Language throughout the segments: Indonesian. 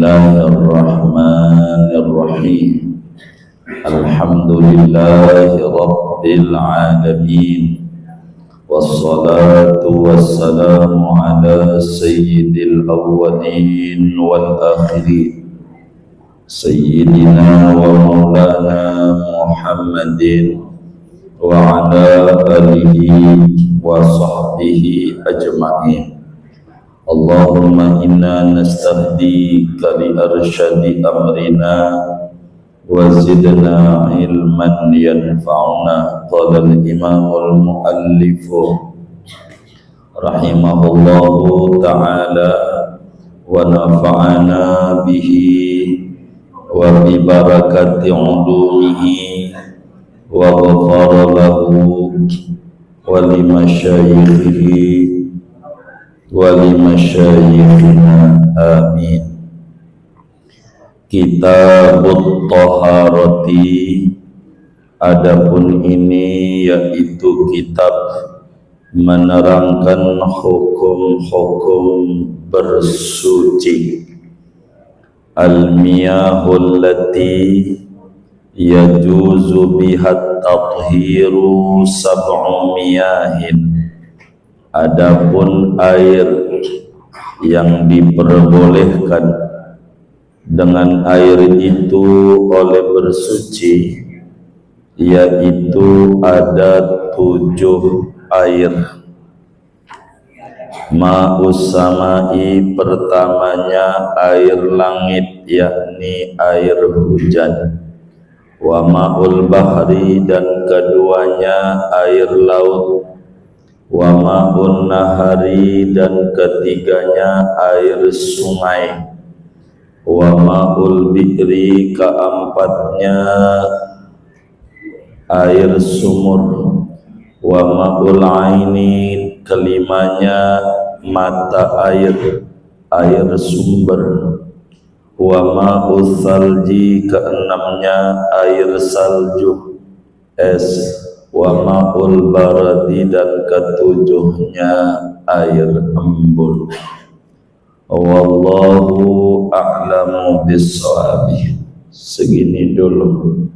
Bismillahirrahmanirrahim. Alhamdulillahi Rabbil alamin. Wassalatu wassalamu ala sayyidil awwalin wal akhirin, sayyidina wa maulana Muhammadin wa ala alihi wa sahbihi ajma'in. Allahumma inna nastahdika li arsyadi amrina wa zidna ilman yanfa'una. Qala al-imamul muallifu rahimahullahu ta'ala wa nafa'ana bihi wa bi barakati ulumihi wa ghafara lahu wa li masyayikhihi wali masyayikhina, amin. Kitabut Thaharati, adapun ini yaitu kitab menerangkan hukum-hukum bersuci. Al-miyahul lati yajuzu bihat tathiru sab'u miyahin, adapun air yang diperbolehkan dengan air itu oleh bersuci, yaitu ada 7 air. Ma'us samai, pertamanya air langit, yakni air hujan. Wa ma'ul bahri, dan keduanya air laut. Wa ma'un nahari, dan ketiganya air sungai. Wa ma'ul bi'ri, keempatnya air sumur. Wa ma'ul aini, kelimanya mata air, air sumber. Wa ma'ul salji, keenamnya air salju, es. Wa ma'ul baradi, dan ketujuhnya air embun. Wallahu a'lamu bissawab. Segini dulu.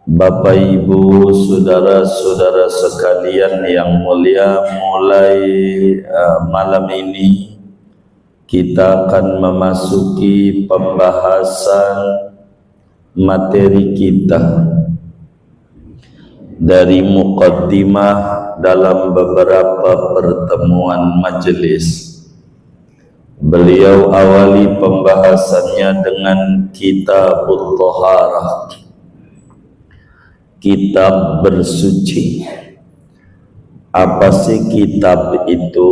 Bapak Ibu, saudara-saudara sekalian yang mulia, mulai malam ini kita akan memasuki pembahasan materi kita. Dari muqaddimah dalam beberapa pertemuan majelis, beliau awali pembahasannya dengan Kitabut Thaharah, kitab bersuci. Apa sih kitab itu?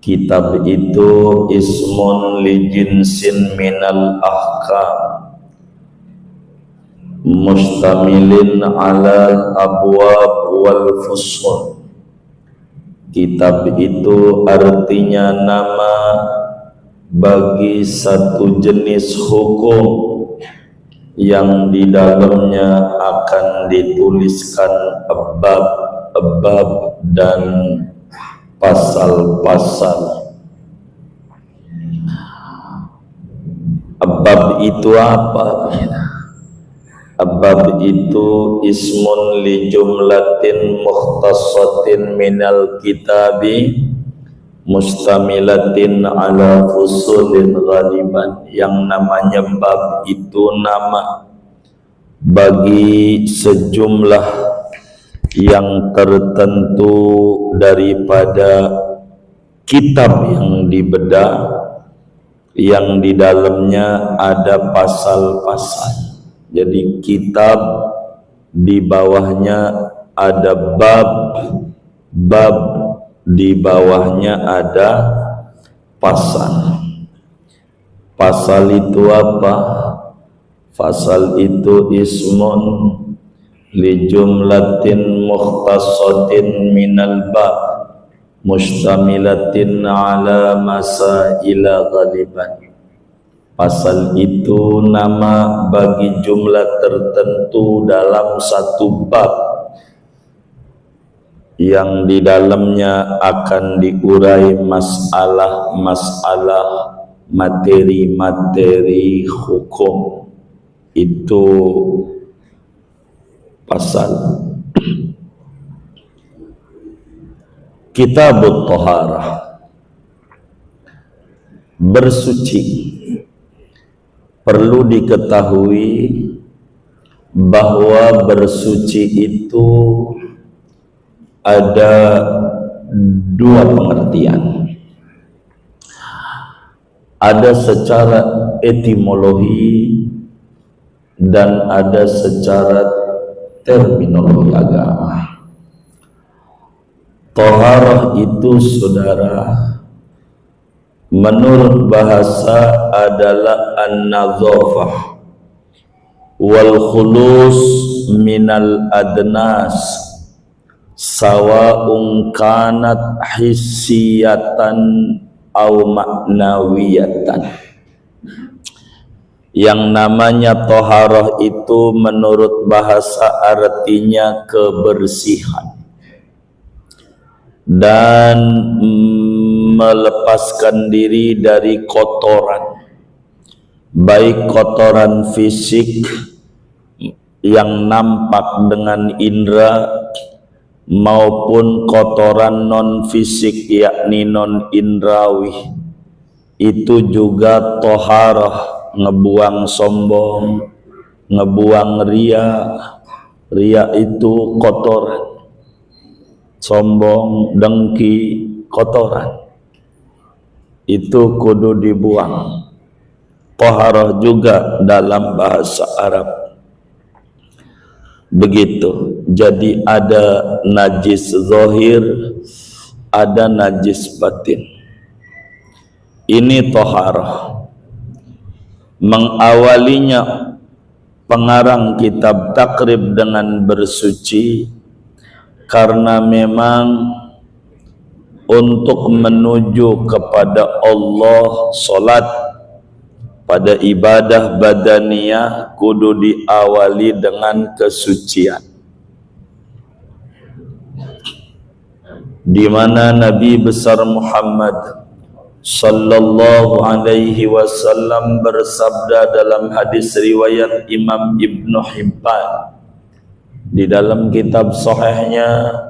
Kitab itu ismun li jinsin minal ahkam mustamilin ala abwab wal fusul. Kitab itu artinya nama bagi satu jenis hukum yang di dalamnya akan dituliskan bab dan pasal-pasal. Bab itu apa? Bab itu ismun li jumlatin mukhtassatin minal kitabi mustamilatin ala fusulin ghaliban. Yang namanya bab itu nama bagi sejumlah yang tertentu daripada kitab yang dibedah, yang di dalamnya ada pasal-pasal. Jadi kitab di bawahnya ada bab di bawahnya ada pasal. Pasal itu apa? Pasal itu ismun li jumlatin mukhtassatin minal bab mustamilatin ala masaila ghaliban. Pasal itu nama bagi jumlah tertentu dalam satu bab yang di dalamnya akan diurai masalah-masalah materi-materi hukum. Itu pasal Kitabut Thaharah, bersuci. Perlu diketahui bahwa bersuci itu ada dua pengertian. Ada secara etimologi dan ada secara terminologi agama. Thaharah itu, saudara, menurut bahasa adalah an-nadzafah wal khulus minal adnas, sawa'un kanat hissiyatan aw ma'nawiyatan. Yang namanya thaharah itu menurut bahasa artinya kebersihan dan melepaskan diri dari kotoran, baik kotoran fisik yang nampak dengan indera maupun kotoran non fisik yakni non indrawi. Itu juga thaharah, ngebuang sombong, ngebuang ria. Ria itu kotoran, sombong, dengki, kotoran. Itu kudu dibuang. Thaharah juga dalam bahasa Arab begitu. Jadi ada najis zahir, ada najis batin. Ini thaharah. Mengawalinya pengarang kitab Takrib dengan bersuci karena memang untuk menuju kepada Allah, solat pada ibadah badaniyah kudu diawali dengan kesucian, di mana Nabi besar Muhammad sallallahu alaihi wasallam bersabda dalam hadis riwayat Imam Ibnu Hibban di dalam kitab sahihnya.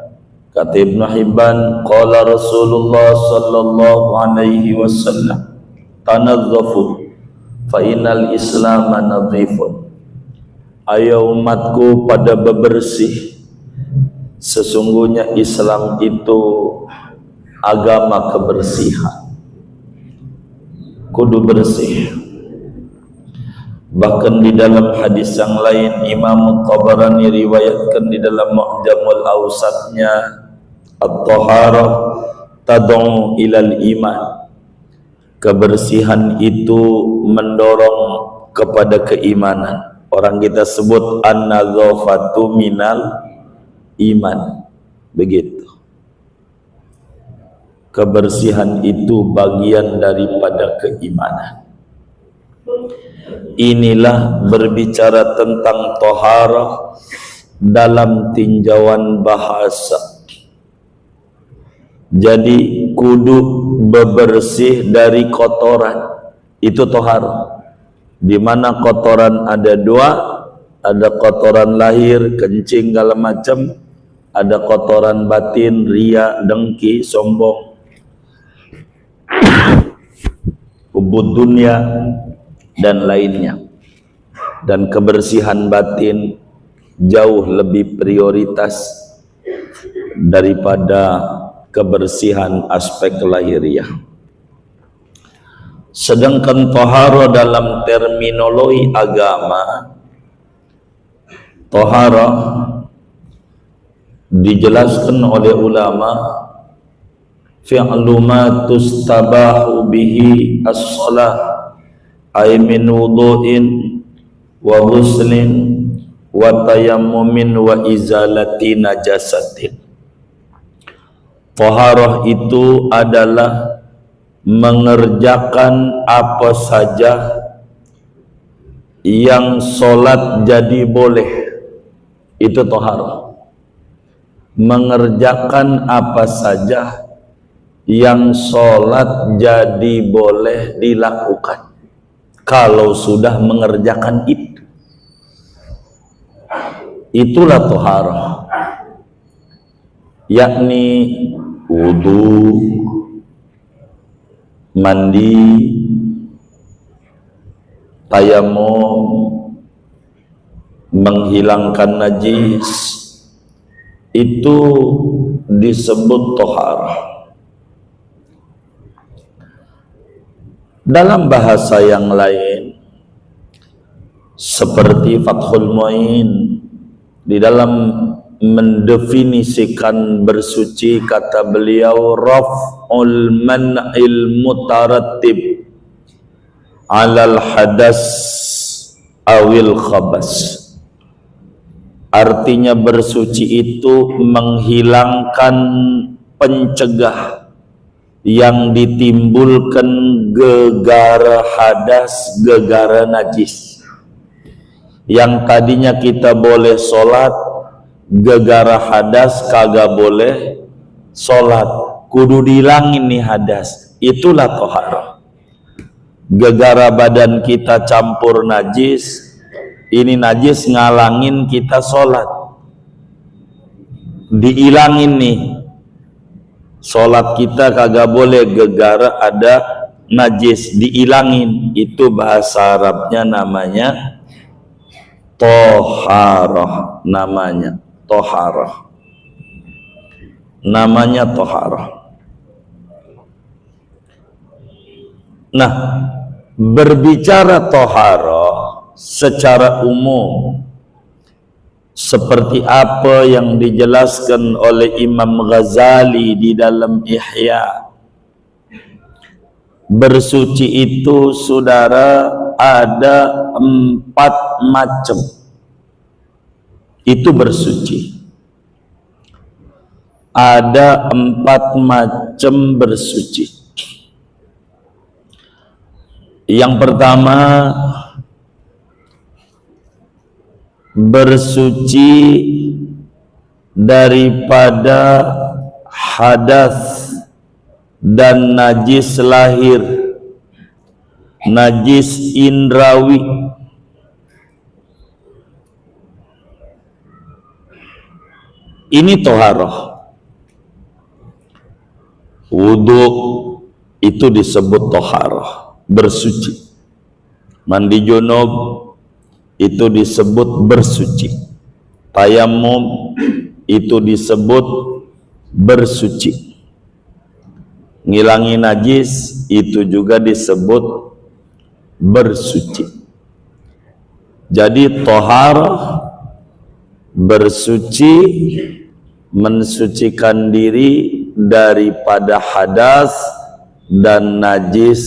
Kata Ibnu Hibban, qala Rasulullah sallallahu alaihi wasallam, tanazzafu fa innal islama nadhifun. Ayo umatku pada bebersih, sesungguhnya Islam itu agama kebersihan. Kudu bersih. Bahkan di dalam hadis yang lain Imam Tabarani riwayatkan di dalam Mu'jamul Awsatnya, at-thaharah tad'u ilal iman. Kebersihan itu mendorong kepada keimanan. Orang kita sebut an-nadzafatu minal iman. Begitu. Kebersihan itu bagian daripada keimanan. Inilah berbicara tentang thaharah dalam tinjauan bahasa. Jadi kudu bebersih dari kotoran. Itu thaharah. Di mana kotoran ada dua, ada kotoran lahir, kencing segala macam, ada kotoran batin, ria, dengki, sombong, hubud dunia dan lainnya. Dan kebersihan batin jauh lebih prioritas daripada kebersihan aspek lahiriah. Sedangkan thaharah dalam terminologi agama, thaharah dijelaskan oleh ulama fi'lu ma tustabahu bihi as-shalah ay min wudu'in wa ghuslin wa tayammumin wa izalati najasatin. Thaharah itu adalah mengerjakan apa saja yang solat jadi boleh. Itu thaharah. mengerjakan apa saja yang sholat jadi boleh dilakukan kalau sudah mengerjakan itu. Itulah toharah, yakni wudu, mandi, tayamum, menghilangkan najis, itu disebut toharah. Dalam bahasa yang lain, seperti Fathul Mu'in di dalam mendefinisikan bersuci, kata beliau, raf'ul man'il mutarattib 'alal hadas awil khabas. Artinya bersuci itu menghilangkan pencegah yang ditimbulkan gegara hadas, gegara najis. Yang tadinya kita boleh sholat, gegara hadas kagak boleh sholat, kudu dihilangin nih hadas. Itulah toharah. Gegara badan kita campur najis, ini najis ngalangin kita sholat, dihilangin nih. Sholat kita kagak boleh gegara ada najis, dihilangin. Itu bahasa Arabnya namanya toharah, namanya toharah, namanya toharah. Nah, berbicara toharah secara umum, seperti apa yang dijelaskan oleh Imam Ghazali di dalam Ihya, bersuci itu, saudara, ada 4 macam. Itu bersuci. Ada 4 macam bersuci. Yang pertama, bersuci daripada hadas dan najis lahir, najis indrawi. Ini toharah. Wudu itu disebut toharah, bersuci. Mandi junub itu disebut bersuci. Tayamum itu disebut bersuci. Ngilangi najis itu juga disebut bersuci. Jadi toharah, bersuci, mensucikan diri daripada hadas dan najis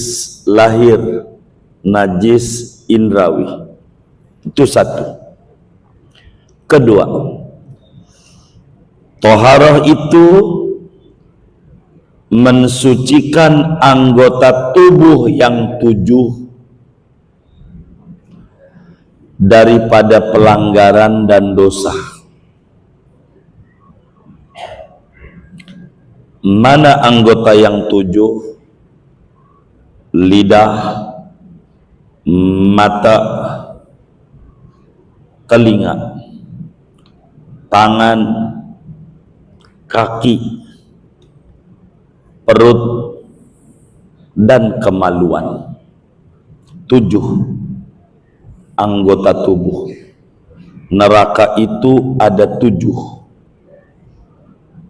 lahir, najis indrawi. Itu satu. Kedua, toharah itu mensucikan anggota tubuh yang 7 daripada pelanggaran dan dosa. Mana anggota yang 7? Lidah, mata, telinga, tangan, kaki, perut, dan kemaluan. 7 anggota tubuh. Neraka itu ada 7.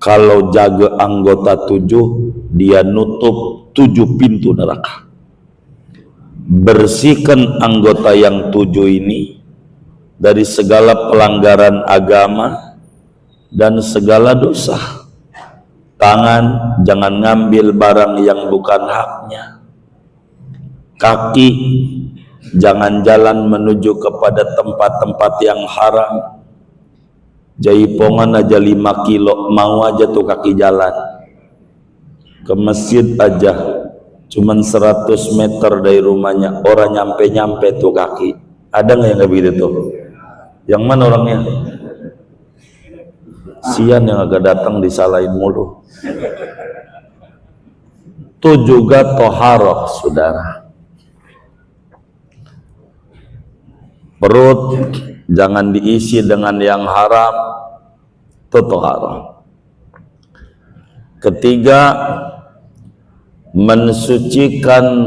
Kalau jaga anggota 7, dia nutup 7 pintu neraka. Bersihkan anggota yang 7 ini dari segala pelanggaran agama dan segala dosa. Tangan, jangan ngambil barang yang bukan haknya. Kaki, jangan jalan menuju kepada tempat-tempat yang haram. Jaipongan aja 5 kilo, mau aja tuh kaki jalan. Ke masjid aja, cuman 100 meter dari rumahnya, orang nyampe-nyampe tuh kaki. Ada nggak yang kayak begitu tuh? Yang mana orangnya? Sian yang agak datang disalahin mulu. Itu juga toharoh, saudara. Perut jangan diisi dengan yang haram, itu toharoh. Ketiga, mensucikan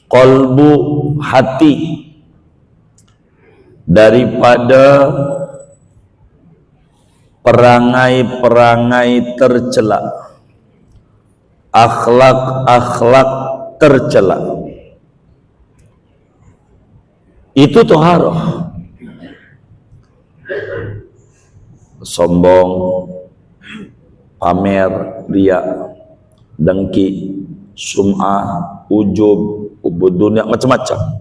kolbu, hati, daripada perangai-perangai tercela, akhlak-akhlak tercela. Itu toharoh. Sombong, pamer, riya, dengki, sum'ah, ujub, ubud dunia, macam-macam.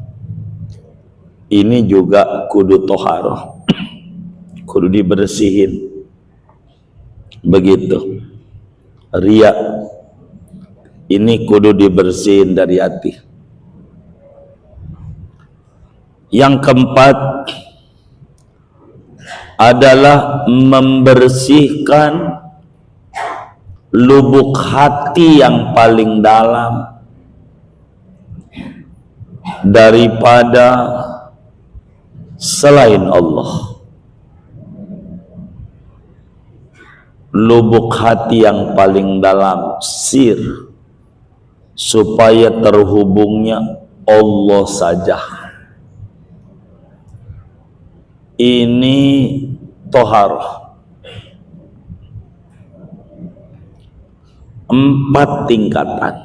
Ini juga kudu toharoh, kudu dibersihin. Begitu. Riya ini kudu dibersihin dari hati. Yang keempat adalah membersihkan lubuk hati yang paling dalam daripada selain Allah. Lubuk hati yang paling dalam, sir, supaya terhubungnya Allah saja. Ini toharoh. 4 tingkatan.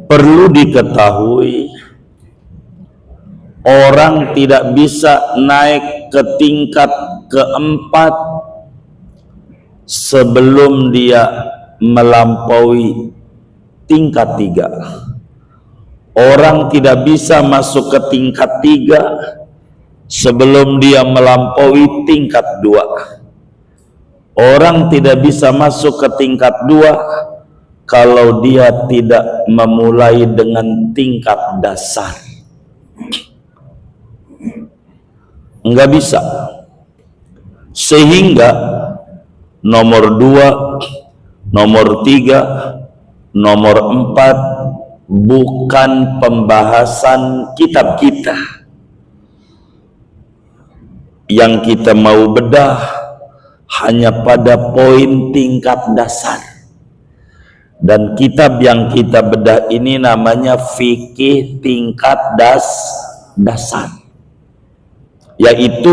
Perlu diketahui, orang tidak bisa naik ke tingkat keempat sebelum dia melampaui tingkat 3. Orang tidak bisa masuk ke tingkat 3 sebelum dia melampaui tingkat 2. Orang tidak bisa masuk ke tingkat 2 kalau dia tidak memulai dengan tingkat dasar. Enggak bisa. Sehingga nomor 2, nomor 3, nomor 4 bukan pembahasan kitab kita. Yang kita mau bedah hanya pada poin tingkat dasar. Dan kitab yang kita bedah ini namanya fikih tingkat dasar, yaitu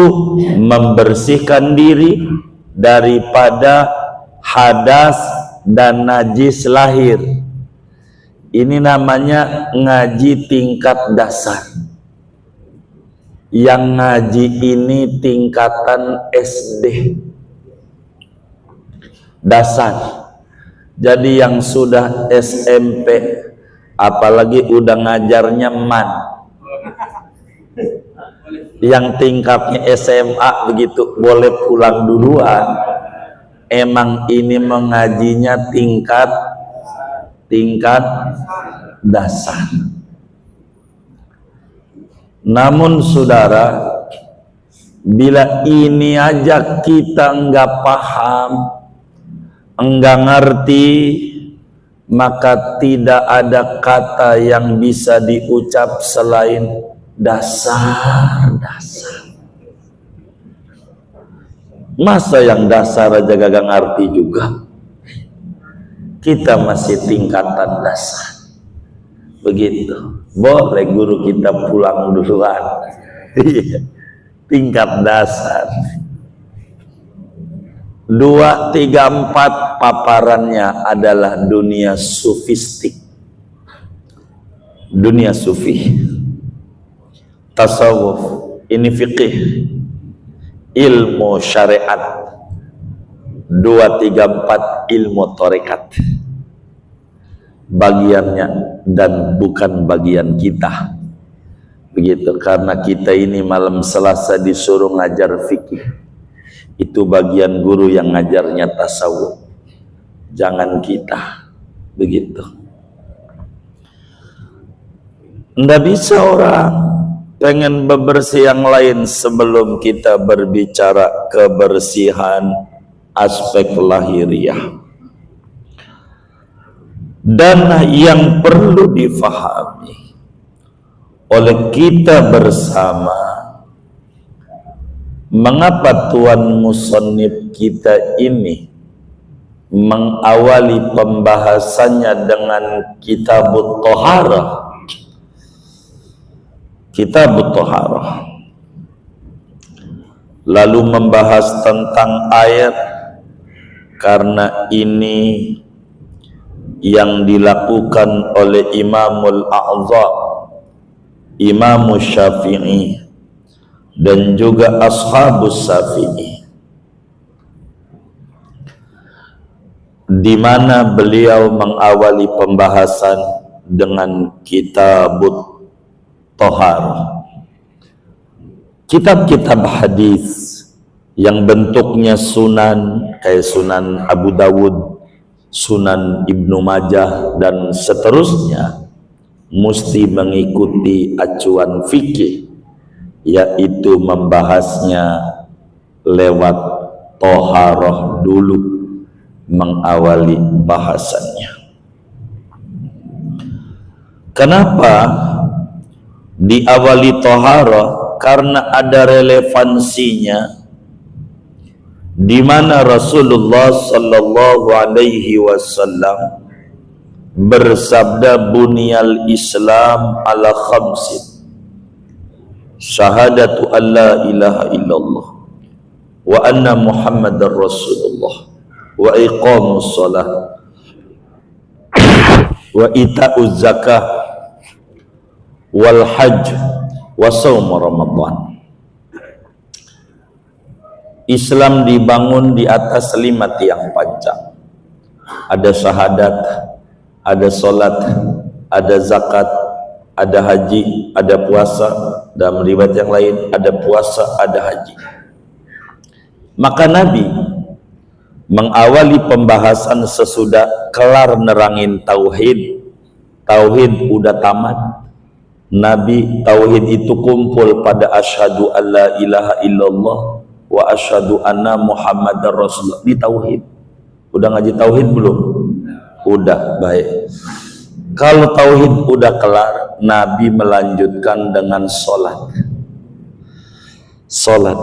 membersihkan diri daripada hadas dan najis lahir. Ini namanya ngaji tingkat dasar. Yang ngaji ini tingkatan SD dasar. Jadi yang sudah SMP, apalagi udah ngajarnya man, yang tingkatnya SMA begitu boleh pulang duluan. Emang ini mengajinya tingkat dasar. Namun saudara, bila ini aja kita nggak paham, enggak ngerti, maka tidak ada kata yang bisa diucap selain dasar. Masa yang dasar aja gak ngerti juga? Kita masih tingkatan dasar. Begitu. Boleh guru kita pulang duluan. Tingkat dasar. 2, 3, 4 paparannya adalah dunia sufistik, dunia sufi, tasawuf, ini fikih, ilmu syariat. 2, 3, 4 ilmu tarekat, bagiannya dan bukan bagian kita. Begitu, karena kita ini malam Selasa disuruh ngajar fikih. Itu bagian guru yang ngajarnya tasawuf, jangan kita. Begitu. Nggak bisa orang pengen bebersih yang lain sebelum kita berbicara kebersihan aspek lahiriah. Dan yang perlu difahami oleh kita bersama, mengapa Tuan Musannif kita ini mengawali pembahasannya dengan Kitabut Thaharah. Kitabut Thaharah, lalu membahas tentang air, karena ini yang dilakukan oleh Imamul A'za, Imam Syafi'i, dan juga Ashabus Syafi'i, di mana beliau mengawali pembahasan dengan Kitabut Thaharah. Kitab-kitab hadis yang bentuknya sunan, kayak Sunan Abu Dawud, Sunan Ibnu Majah, dan seterusnya, mesti mengikuti acuan fikih, yaitu membahasnya lewat Thaharah dulu, mengawali bahasannya. Kenapa diawali Thaharah? Karena ada relevansinya, di mana Rasulullah sallallahu alaihi wasallam bersabda, buniyal Islam ala khamsin, syahadatu an la ilaha illallah wa anna Muhammadar Rasulullah wa iqamus shalah wa ita'uz zakah wal hajj wa shaum Ramadan. Islam dibangun di atas 5 tiang panjang. Ada syahadat, ada solat, ada zakat, ada haji, ada puasa. Dalam riwayat yang lain ada puasa, ada haji. Maka Nabi mengawali pembahasan sesudah kelar nerangin tauhid. Tauhid udah tamat. Nabi tauhid itu kumpul pada asyhadu alla ilaha illallah wa asyhadu anna Muhammadar Rasulullah. Di tauhid. Udah ngaji tauhid belum? Udah, baik. Kalau tauhid udah kelar, Nabi melanjutkan dengan sholat. Sholat.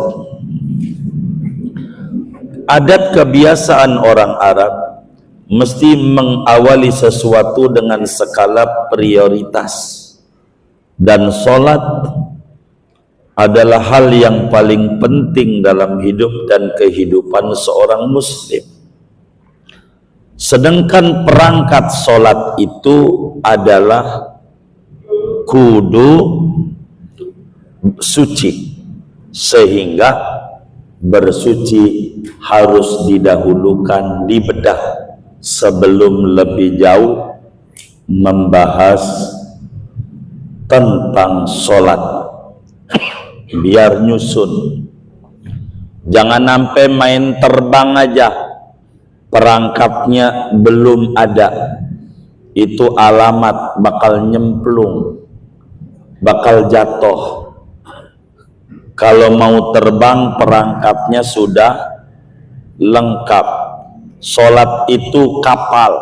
Adat kebiasaan orang Arab mesti mengawali sesuatu dengan skala prioritas. Dan sholat adalah hal yang paling penting dalam hidup dan kehidupan seorang muslim. Sedangkan perangkat sholat itu adalah kudu suci, sehingga bersuci harus didahulukan, dibedah sebelum lebih jauh membahas tentang sholat. Biar nyusun, jangan sampai main terbang aja, perangkapnya belum ada. Itu alamat bakal nyemplung, bakal jatuh. Kalau mau terbang, perangkapnya sudah lengkap. Sholat itu kapal,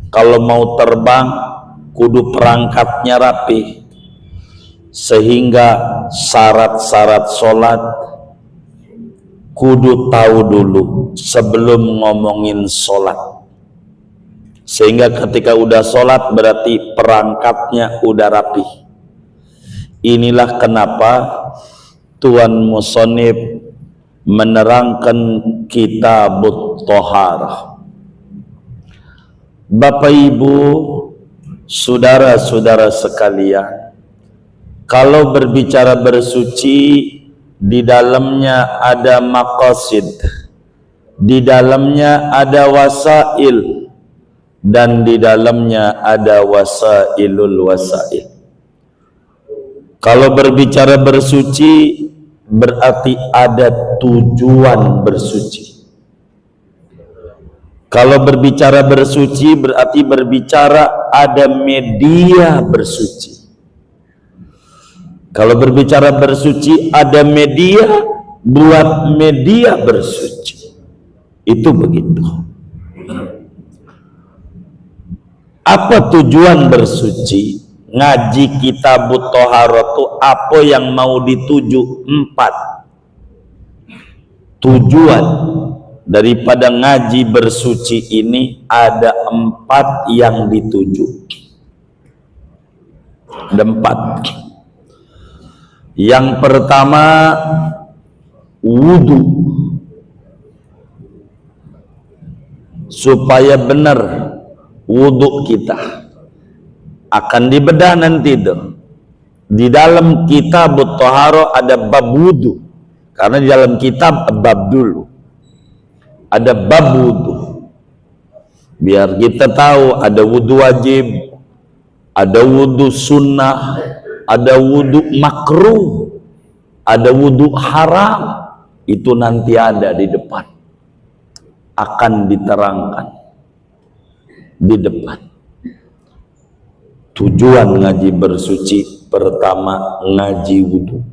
kalau mau terbang kudu perangkapnya rapi. Sehingga syarat-syarat sholat kudu tahu dulu sebelum ngomongin sholat. Sehingga ketika udah sholat berarti perangkapnya udah rapi. Inilah kenapa Tuan Musannif menerangkan Kitabut Thaharah. Bapak Ibu, saudara-saudara sekalian, kalau berbicara bersuci, di dalamnya ada maqasid, di dalamnya ada wasail, dan di dalamnya ada wasailul wasail. Kalau berbicara bersuci, berarti ada tujuan bersuci. Kalau berbicara bersuci berarti berbicara ada media bersuci. Kalau berbicara bersuci ada media buat media bersuci. Itu begitu. Apa tujuan bersuci? Ngaji Kitabut Thaharah itu apa yang mau dituju? 4 tujuan daripada ngaji bersuci ini, ada 4 yang dituju. Ada 4. Yang pertama, wudu, supaya benar wudu kita. Akan dibedah nanti tuh. Di dalam Kitabut Thaharah ada bab wudu, karena di dalam kitab bab dulu ada bab wudu, biar kita tahu ada wudu wajib, ada wudu sunnah, ada wudu makruh, ada wudu haram. Itu nanti ada di depan, akan diterangkan di depan. Tujuan ngaji bersuci pertama, ngaji wudu.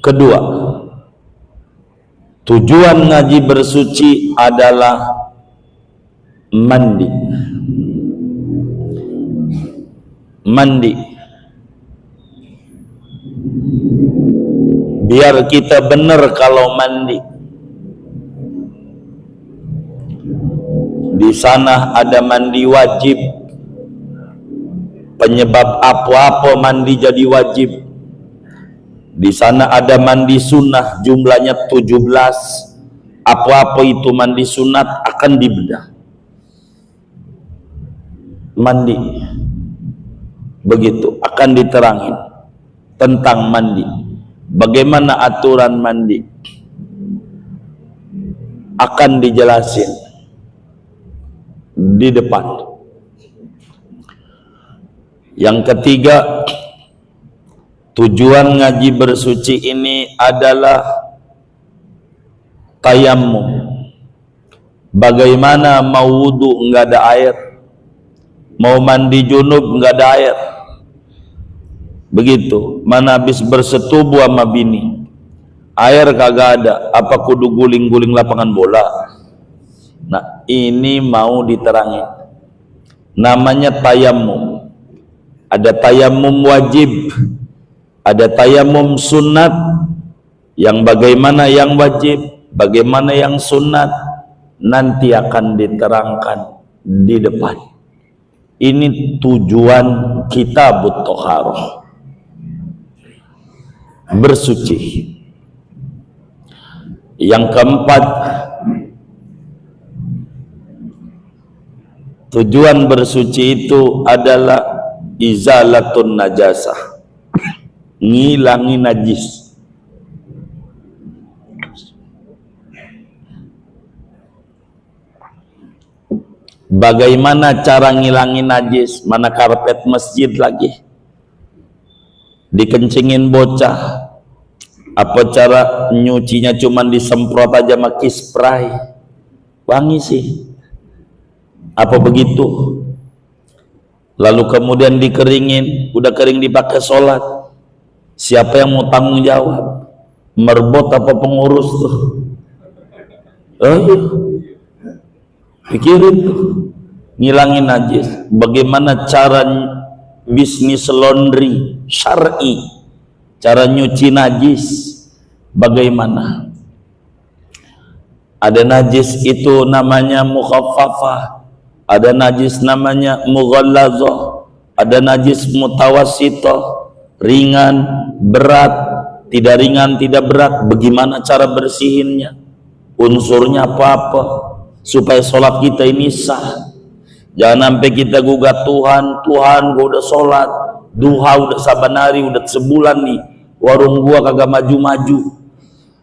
Kedua, tujuan ngaji bersuci adalah mandi. Mandi biar kita benar kalau mandi. Di sana ada mandi wajib. Penyebab apa-apa mandi jadi wajib. Di sana ada mandi sunnah, jumlahnya 17. Apa-apa itu mandi sunat akan dibedah. Mandi, begitu akan diterangin tentang mandi. Bagaimana aturan mandi akan dijelasin di depan. Yang ketiga, tujuan ngaji bersuci ini adalah tayammum. Bagaimana mau wudu enggak ada air, mau mandi junub enggak ada air. Begitu, mana habis bersetubuh sama bini, air kagak ada, apa kudu guling-guling lapangan bola? Nah, ini mau diterangin. Namanya tayammum. Ada tayammum wajib, ada tayammum sunat. Yang bagaimana yang wajib, bagaimana yang sunat, nanti akan diterangkan di depan. Ini tujuan Kitabut Thaharah, bersuci. Yang keempat, tujuan bersuci itu adalah izalatun najasah, ngilangi najis. Bagaimana cara ngilangi najis? Mana karpet masjid lagi dikencingin bocah, apa cara nyucinya? Cuman disemprot aja pakai spray, wangi sih, apa begitu? Lalu kemudian dikeringin, udah kering dipakai sholat. Siapa yang mau tanggung jawab? Merbot apa pengurus tuh? Pikirin tuh, ngilangin najis. Bagaimana cara bisnis laundry syar'i, cara nyuci najis bagaimana? Ada najis itu namanya mukhaffafah, ada najis namanya mughallazah, ada najis mutawassithah, ringan, berat, tidak ringan, tidak berat. Bagaimana cara bersihinnya? Unsurnya apa-apa supaya sholat kita ini sah. Jangan sampai kita gugat Tuhan, Tuhan gua udah sholat duha udah saban hari, udah sebulan nih warung gua kagak maju-maju.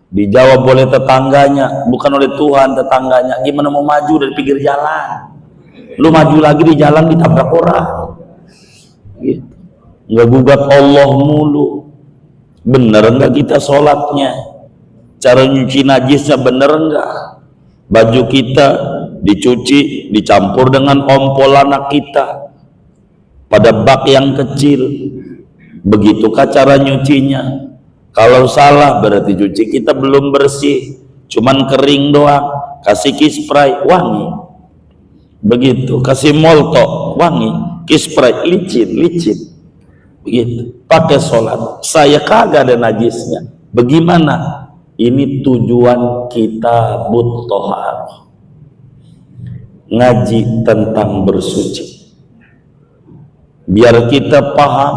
Dijawab oleh tetangganya, bukan oleh Tuhan, tetangganya. Gimana mau maju dari pinggir jalan? Lu maju lagi di jalan ditabrak orang gitu. Nggak gugat Allah mulu. Bener nggak kita sholatnya? Cara nyuci najisnya bener nggak? Baju kita dicuci, dicampur dengan ompol anak kita pada bak yang kecil. Begitukah cara nyucinya? Kalau salah berarti cuci kita belum bersih, cuman kering doang. Kasih kispray wangi, begitu. Kasih molto wangi, kispray licin. Begitu. Pakai sholat, saya kagak ada najisnya. Bagaimana? Ini tujuan kita tohar, ngaji tentang bersuci, biar kita paham,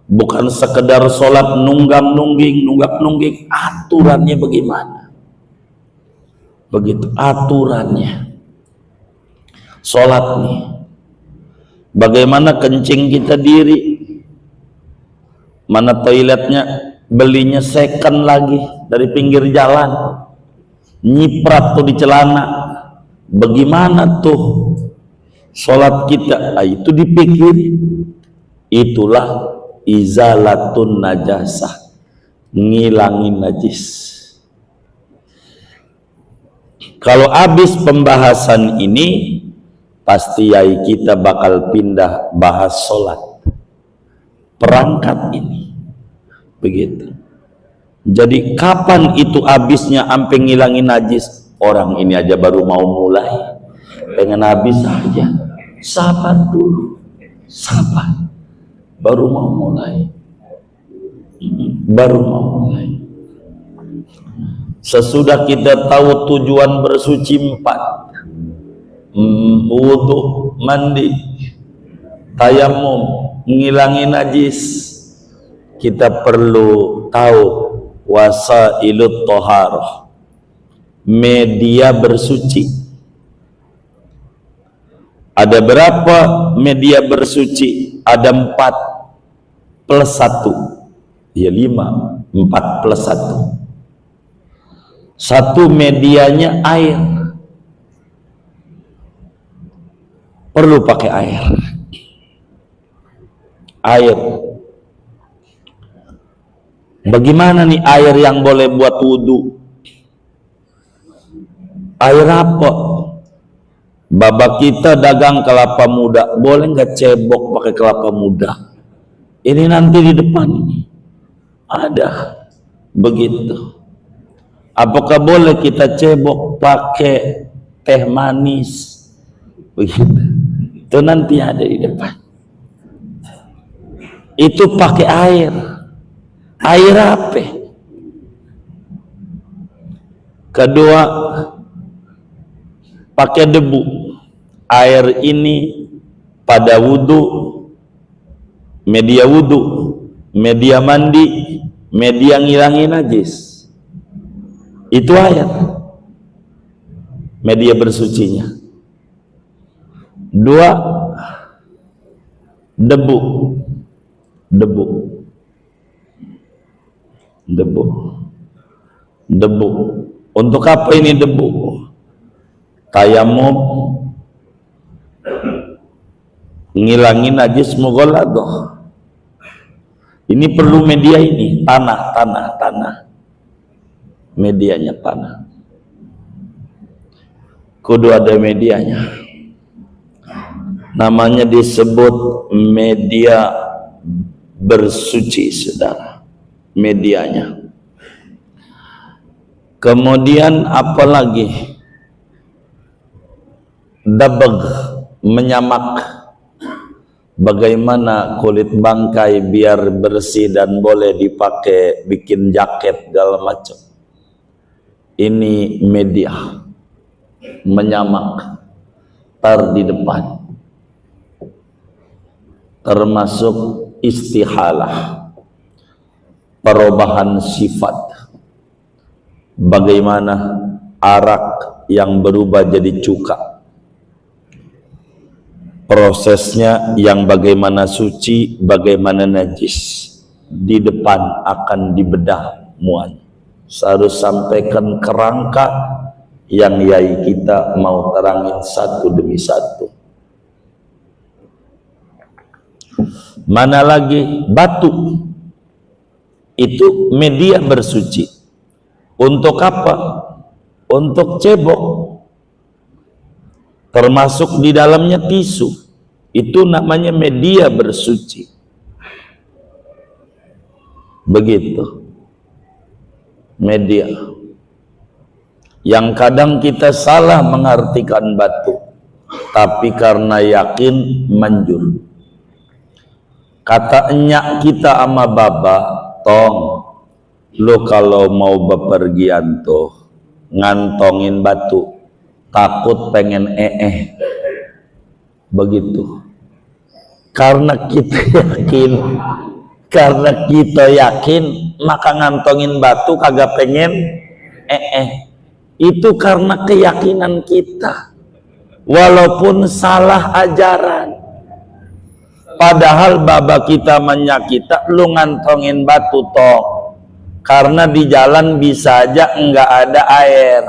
bukan sekedar sholat nunggak-nungging, aturannya bagaimana. Begitu aturannya. Sholat nih, bagaimana kencing kita diri, mana toiletnya belinya second lagi dari pinggir jalan, nyiprat tuh di celana. Bagaimana tuh sholat kita? Itu dipikirin. Itulah izalatun najasah, ngilangin najis. Kalau habis pembahasan ini, pasti yai kita bakal pindah bahas sholat, perangkat ini. Begitu. Jadi kapan itu habisnya sampai ngilangin najis? Orang ini aja baru mau mulai, pengen habis aja. Sabar dulu, sabar. Baru mau mulai. Sesudah kita tahu tujuan bersuci 4, wudu, mandi, tayamum, ngilangin najis, kita perlu tahu wasailut toharoh, media bersuci. Ada berapa media bersuci? Ada 4 plus 1, ya 5, 4 plus 1. Satu medianya air, perlu pakai air. Bagaimana nih air yang boleh buat wudhu? Air apa? Baba kita dagang kelapa muda, boleh nggak cebok pakai kelapa muda? Ini nanti di depan ini ada begitu. Apakah boleh kita cebok pakai teh manis? Begitu. Itu nanti ada di depan. Itu pakai air. Air apa? Kedua, pakai debu. Air ini pada wudhu, media wudhu, media mandi, media ngilangin najis. Itu air, media bersucinya. 2, debu. Untuk apa ini debu? Tayamum, ngilangin najis mughalladah. Ini perlu media ini, tanah. Medianya tanah. Kudu ada medianya. Namanya disebut media bersuci, saudara. Medianya. Kemudian apa lagi? Dabag, menyamak. Bagaimana kulit bangkai biar bersih dan boleh dipakai bikin jaket segala macam. Ini media menyamak, tar di depan. Termasuk istihalah, perubahan sifat. Bagaimana arak yang berubah jadi cuka, prosesnya yang bagaimana suci, bagaimana najis, di depan akan dibedah muanya. Harus sampaikan kerangka yang yai kita mau terangin satu demi satu. Mana lagi? Batu. Itu media bersuci. Untuk apa? untuk cebok, termasuk di dalamnya tisu. Itu namanya media bersuci. Begitu. Media. Yang kadang kita salah mengartikan batu, tapi karena yakin manjur. Kata enyak kita sama baba, tong, lo kalau mau bepergian tuh ngantongin batu, takut pengen begitu. Karena kita yakin, maka ngantongin batu kagak pengen itu karena keyakinan kita, walaupun salah ajaran. Padahal baba kita menyakita, lu ngantongin batu toh, karena di jalan bisa aja enggak ada air,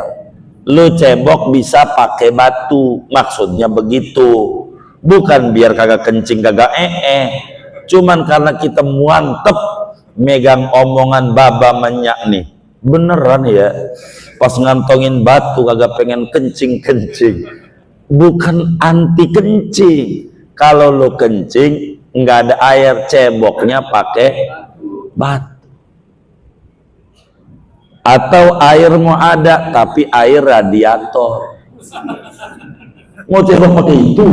lu cebok bisa pakai batu, maksudnya begitu. Bukan biar kagak kencing kagak cuman karena kita muantep megang omongan baba menyak nih, beneran ya, pas ngantongin batu kagak pengen kencing, bukan anti kencing. Kalau lo kencing nggak ada air, ceboknya pakai batu. Atau air mau ada tapi air radiator, mau cebok pakai itu,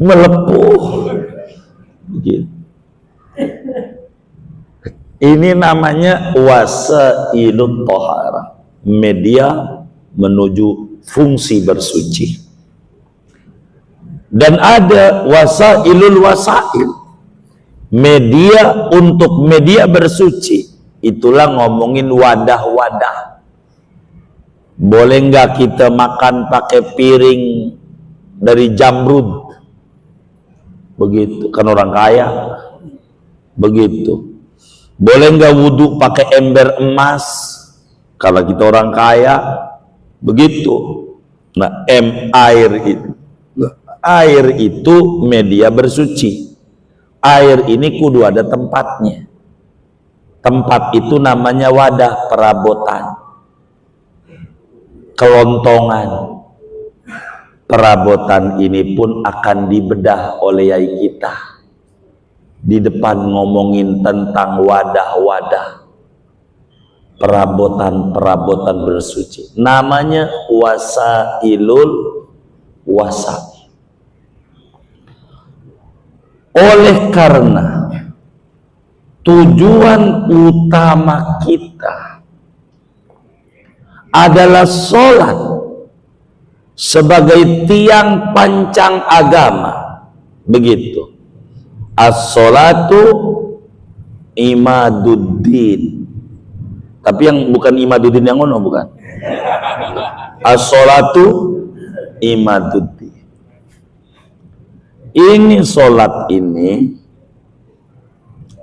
melepuh gitu. Ini namanya wasailut thaharah, media menuju fungsi bersuci. Dan ada wasailul wasail, media untuk media bersuci. Itulah ngomongin wadah-wadah. Boleh nggak kita makan pakai piring dari jamrud? Begitu, kan orang kaya. Begitu. Boleh nggak wudhu pakai ember emas? Kalau kita orang kaya. Begitu. Nah, air itu media bersuci. Air ini kudu ada tempatnya. Tempat itu namanya wadah, perabotan, kelontongan. Perabotan ini pun akan dibedah oleh yai kita. Di depan ngomongin tentang wadah-wadah, perabotan bersuci. Namanya wasailul wasail. Oleh karena tujuan utama kita adalah sholat sebagai tiang pancang agama, begitu. As-sholatu imaduddin. Tapi yang bukan imaduddin yang ngono, bukan. As-sholatu imaduddin. Ini sholat ini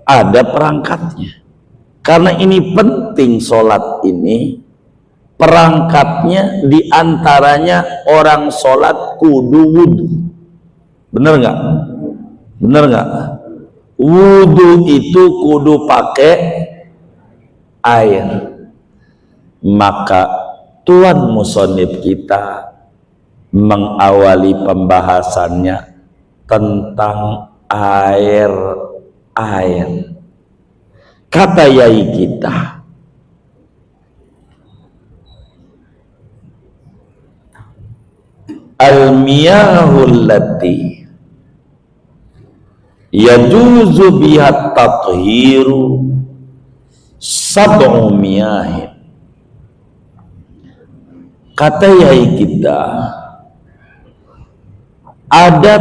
ada perangkatnya. Karena ini penting sholat ini, perangkatnya diantaranya orang sholat kudu wudu. Bener nggak? Bener nggak? Wudu itu kudu pakai air. Maka Tuan Musonib kita mengawali pembahasannya tentang air. Kata yai kita, al-miyahul lati yajuzu bihat tathiru sab'u miyahin. Kata yai kita, ada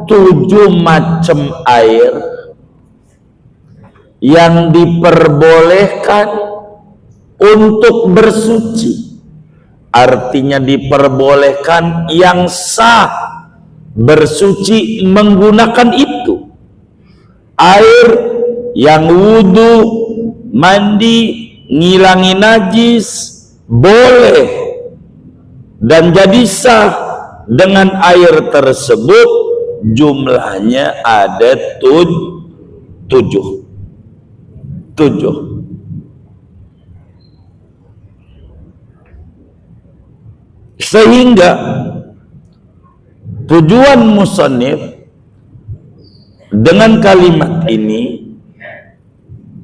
7 macam air yang diperbolehkan untuk bersuci. Artinya diperbolehkan yang sah bersuci menggunakan itu. Air yang wudu, mandi, ngilangin najis boleh, dan jadi sah dengan air tersebut. Jumlahnya ada 7. Sehingga tujuan musannif dengan kalimat ini,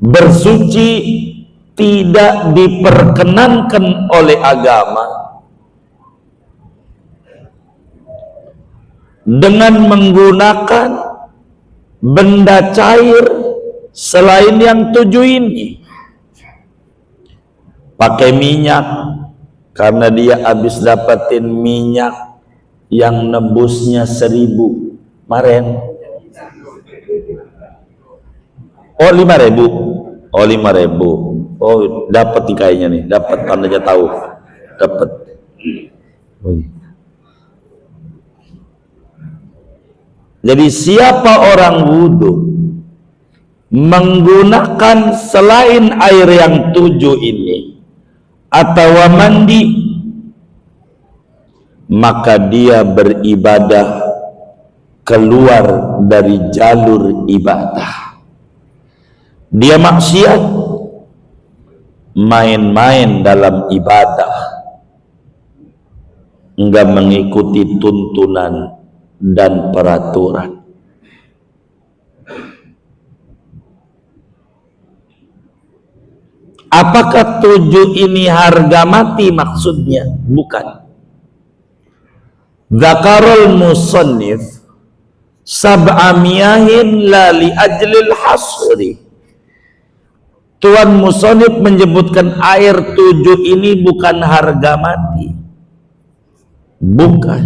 bersuci tidak diperkenankan oleh agama dengan menggunakan benda cair selain yang 7 ini. Pakai minyak karena dia habis dapetin minyak yang nebusnya 1000 kemarin. Oh 5.000. Oh 5.000. Oh dapat nih kayaknya nih, dapat, tandanya tahu. Dapat. Jadi siapa orang wudu menggunakan selain air yang 7 ini atau mandi, maka dia beribadah keluar dari jalur ibadah. Dia maksiat, main-main dalam ibadah, enggak mengikuti tuntunan dan peraturan. Apakah 7 ini harga mati maksudnya? Bukan. Dzakarul musannif sab'a miyahin la li ajlil hasri. Tuan musannif menyebutkan air 7 ini bukan harga mati. Bukan.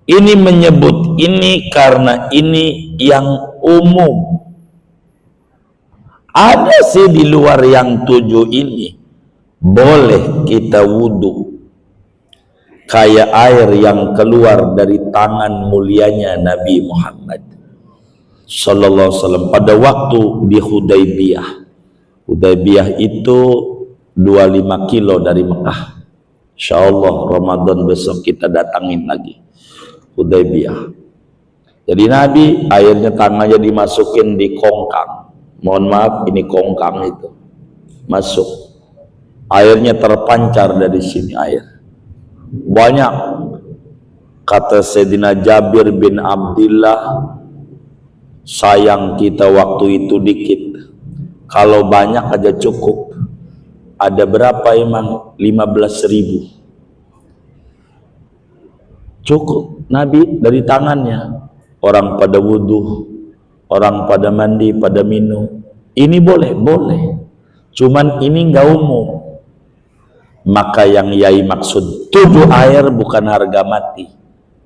Ini menyebut ini karena ini yang umum. Ada sih di luar yang 7 ini boleh kita wudu, kayak air yang keluar dari tangan mulianya Nabi Muhammad sallallahu alaihi wasallam pada waktu di Hudaybiyah. Hudaybiyah itu 25 kilo dari Mekah. Insyaallah Ramadan besok kita datangin lagi Hudaybiyah. Jadi Nabi airnya tangannya dimasukin di kongkang. Mohon maaf, ini kongkang itu. Masuk. Airnya terpancar dari sini air. Banyak. Kata Sayyidina Jabir bin Abdullah, sayang kita waktu itu dikit. Kalau banyak aja cukup. Ada berapa emang? 15.000. Cukup Nabi dari tangannya. Orang pada wudhu, orang pada mandi, pada minum. Ini boleh, boleh. Cuman ini enggak umum. Maka yang yai maksud 7 air bukan harga mati.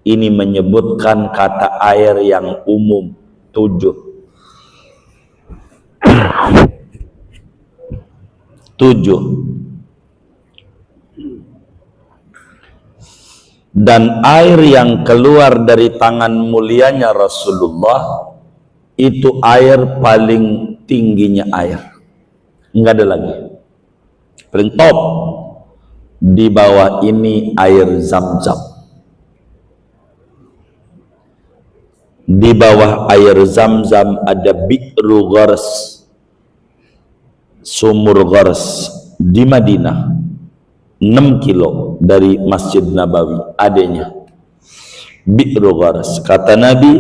Ini menyebutkan kata air yang umum 7. 7. Dan air yang keluar dari tangan mulianya Rasulullah itu air paling tingginya air, enggak ada lagi. Paling top. Di bawah ini air Zam-Zam. Di bawah air Zam-Zam ada Bi'ru Ghars, sumur Ghars di Madinah, 6 kilo dari Masjid Nabawi adanya Bi'ru Ghars. Kata Nabi,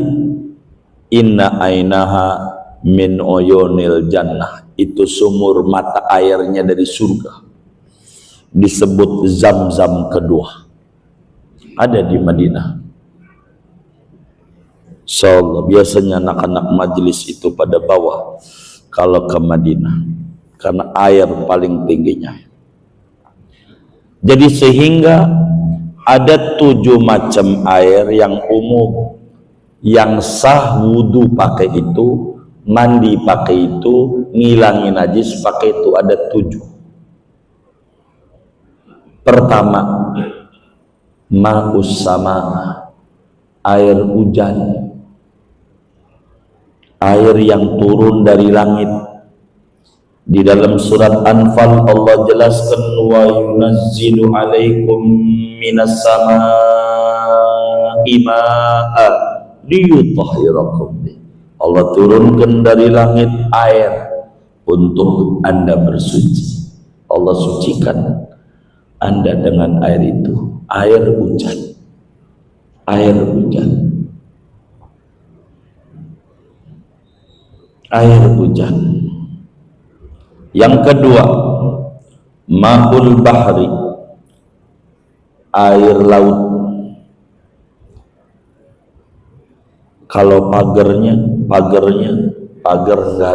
inna ainaha min uyunil jannah, itu sumur mata airnya dari surga. Disebut Zam-Zam kedua, ada di Madinah. Insyaallah biasanya anak-anak majelis itu pada bawah kalau ke Madinah karena air paling tingginya. Jadi sehingga ada 7 macam air yang umum, yang sah wudu pakai itu, mandi pakai itu, ngilangin najis pakai itu, ada 7. Pertama, ma'us sama, air hujan, air yang turun dari langit. Di dalam surat Anfal Allah jelaskan, wa yunazzilu alaikum minas samaa'i ma'a liyutahhirakum. Allah turunkan dari langit air untuk Anda bersuci. Allah sucikan. Anda dengan air itu, air hujan. Air hujan. Air hujan. Yang kedua, ma'ul bahri, air laut. Kalau pagar nggak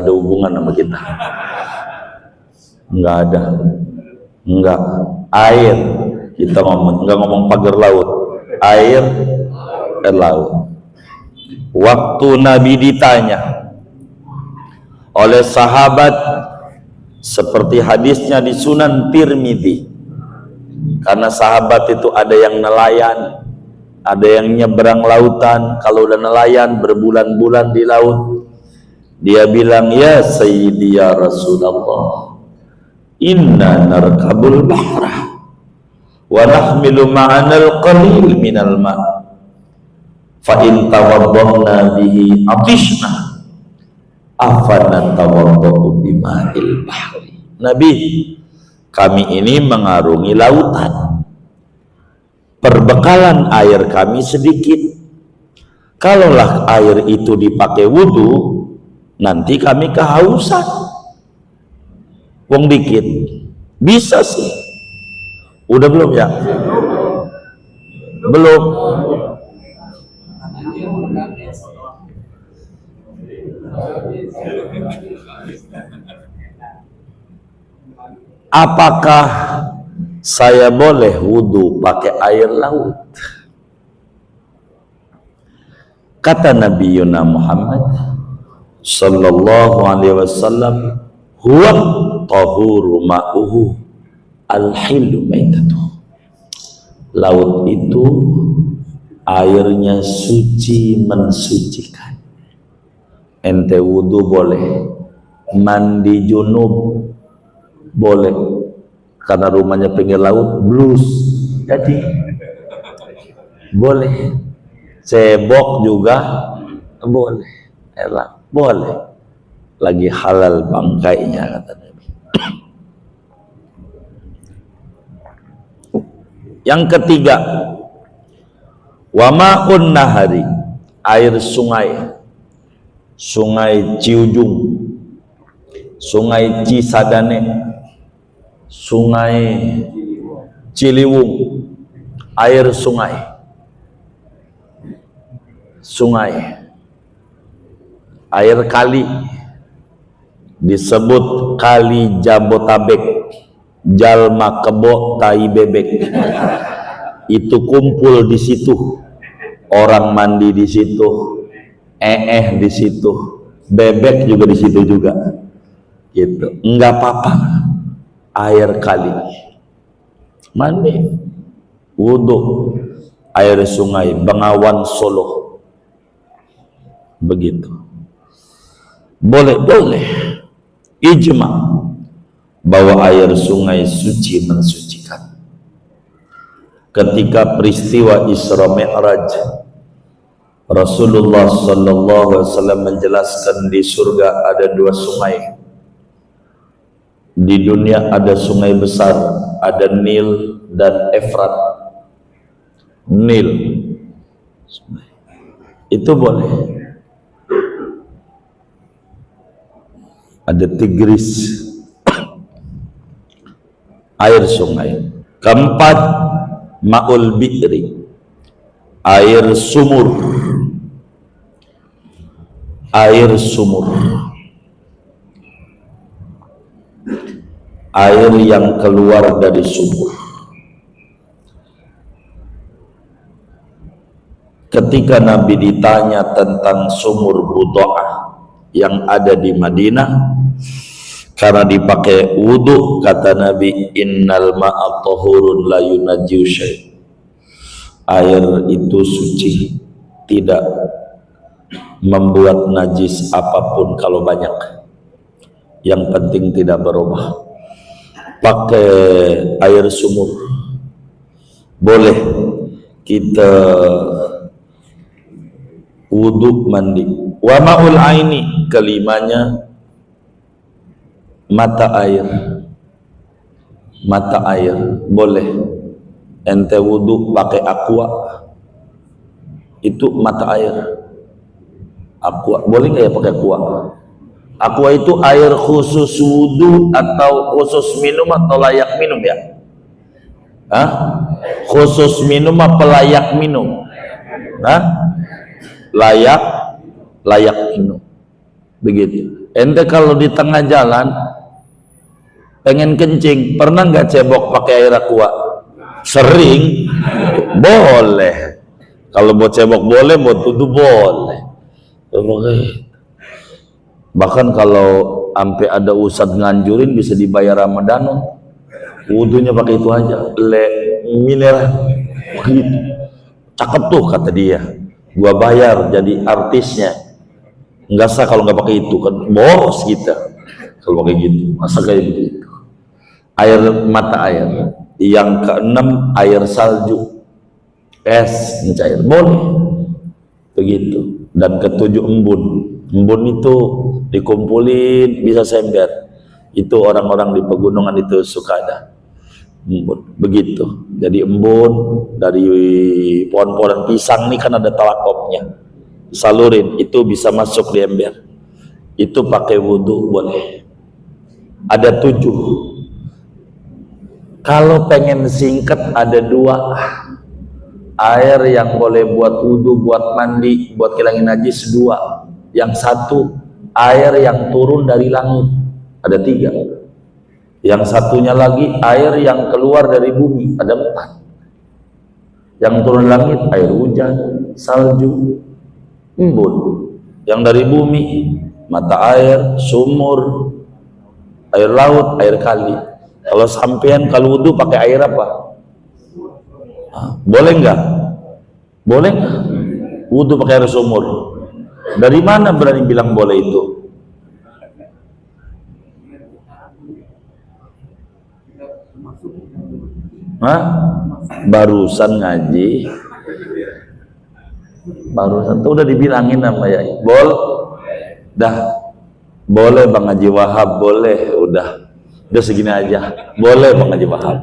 ada hubungan sama kita, nggak ada, nggak air. Kita nggak ngomong pagar laut, air laut. Waktu Nabi ditanya oleh sahabat, seperti hadisnya di Sunan Tirmidzi, karena sahabat itu ada yang nelayan, ada yang nyeberang lautan. Kalau udah nelayan berbulan-bulan di laut, dia bilang, ya Sayyidi ya Rasulullah, inna narkabul bahra wa nahmilu ma'anal qalil minal ma' fa in tawaddahna bihi atishna afana tawaddahu bima'il bahri. Nabi, kami ini mengarungi lautan, perbekalan air kami sedikit. Kalaulah air itu dipakai wudhu, nanti kami kehausan. Wong dikit bisa sih. Udah belum ya? Belum. Apakah saya boleh wudhu pakai air laut? Kata Nabi Yuna Muhammad sallallahu alaihi wasallam, huwa tahuru ma'uhu al-hilu maitatuh. Laut itu airnya suci mensucikan. Ente wudhu boleh, mandi junub boleh, karena rumahnya pinggir laut, blus jadi boleh, cebok juga boleh, elah boleh, lagi halal bangkainya kata Nabi. Yang ketiga, wa ma'un nahari, air sungai, sungai Ciujung, sungai Cisadane, sungai Ciliwung, air sungai, air kali, disebut kali Jabotabek, jalma kebo tai bebek. Itu kumpul di situ, orang mandi di situ, di situ, bebek juga di situ juga, gitu. Enggak apa-apa, air kali, mandi, wudhu, air sungai Bengawan Solo, begitu. Boleh, ijma bahwa air sungai suci mensucikan. Ketika peristiwa Isra Mi'raj, Rasulullah sallallahu alaihi wasallam menjelaskan di surga ada 2 sungai. Di dunia ada sungai besar, ada Nil dan Efrat. Nil itu boleh, ada Tigris, air sungai. Keempat, ma'ul bi'ri, air sumur, air sumur, air yang keluar dari sumur. Ketika Nabi ditanya tentang sumur Buda'ah yang ada di Madinah, karena dipakai wudhu, kata Nabi, innal ma'a tahurun la yunajjiu syai', air itu suci, tidak membuat najis apapun kalau banyak, yang penting tidak berubah. Pakai air sumur boleh kita wudhu, mandi. Wa ma'ul aini, kelimanya mata air, mata air boleh. Ente wudu pakai aqua, itu mata air. Aqua boleh nggak ya pakai aqua? Aqua itu air khusus wudu atau khusus minum atau layak minum ya? Hah? Khusus minum apa layak minum? Hah? Layak minum. Begitu. Ente kalau di tengah jalan pengen kencing, pernah nggak cebok pakai air aqua? Sering. Boleh. Kalau buat cebok boleh, buat wudu boleh. Bahkan kalau sampai ada ustadz nganjurin bisa dibayar Ramadan, wudunya pakai itu aja, mineral. Begitu. Cakep tuh kata dia. Gua bayar jadi artisnya. Enggak sah kalau nggak pakai itu, kan boros kita kalau pakai gitu. Masa kayak begitu. Air mata air. Yang keenam air salju, es cair boleh begitu. Dan ketujuh embun itu dikumpulin bisa sember. Itu orang-orang di pegunungan itu suka ada embun begitu. Jadi embun dari pohon-pohon pisang nih kan ada talakopnya, salurin itu bisa masuk di ember. Itu pakai wudhu boleh. Ada 7. Kalau pengen singkat ada 2. Air yang boleh buat wudhu, buat mandi, buat hilangin najis 2. Yang satu air yang turun dari langit, ada 3. Yang satunya lagi air yang keluar dari bumi, ada 4. Yang turun langit air hujan, salju, embun. Yang dari bumi mata air, sumur, air laut, air kali. Kalau sampean kalau wudhu pakai air apa? Boleh nggak? Boleh nggak? Wudhu pakai air sumur. Dari mana berani bilang boleh itu? Hah? Barusan ngaji. Barusan tuh udah dibilangin sama ya. Dah. Boleh Bang Haji Wahab, boleh. Udah segini aja. Boleh Bang Haji Wahab.